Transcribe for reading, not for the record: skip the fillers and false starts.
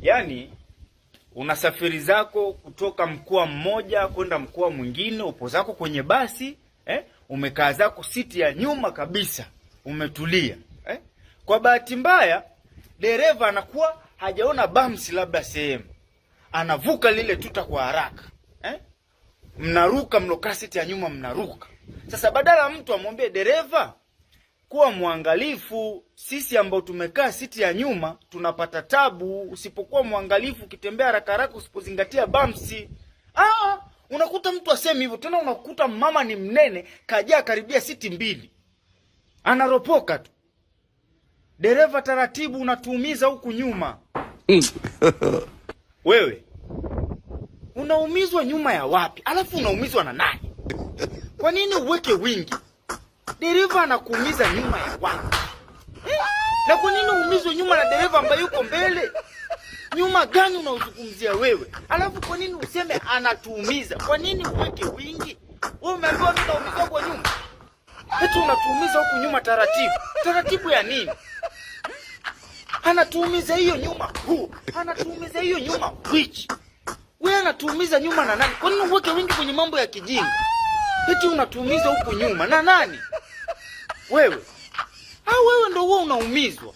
Yaani unasafiri zako kutoka mkoa mmoja kwenda mkoa mwingine, upo zako kwenye basi, umekaa zako siti ya nyuma kabisa, umetulia. Kwa bahati mbaya dereva anakuwa hajaona bumps labda sehemu. Anavuka lile tuta kwa haraka. Mnaruka mlokaa siti ya nyuma mnaruka. Sasa badala mtu amwambie dereva kuwa mwangalifu, sisi ambao tumekaa siti ya nyuma tunapata tabu, usipokuwa mwangalifu, ukitembea haraka haraka, usipozingatia bumps. Unakuta mtu asemi hivyo, tena unakuta mama ni mnene, kajaa karibia siti mbili. Anaropoka tu. Dereva taratibu, unatuumiza huku nyuma. Wewe unaumizwa nyuma ya wapi? Alafu unaumizwa na nani? Kwa nini uweke wingi? Dereva anakuumiza nyuma ya wapi? Na kwa nini uumizwe nyuma na dereva ambaye yuko mbele? Nyuma gani unaozungumzia wewe? Alafu kwa nini useme anatuumiza? Kwa nini uweke wingi? Wewe umeambiwa mimi naumizwa kwa nyuma. Eti unatuumiza huku nyuma taratibu. Taratibu ya nini? Anatuumiza hiyo nyuma huu. Anatuumiza hiyo nyuma which? Wewe anatuumiza nyuma na nani? Kwa nini uweke wingi kwenye mambo ya kijinga? Eti unatuumiza huku nyuma na nani? Wewe. Wewe ndio wewe unaumizwa.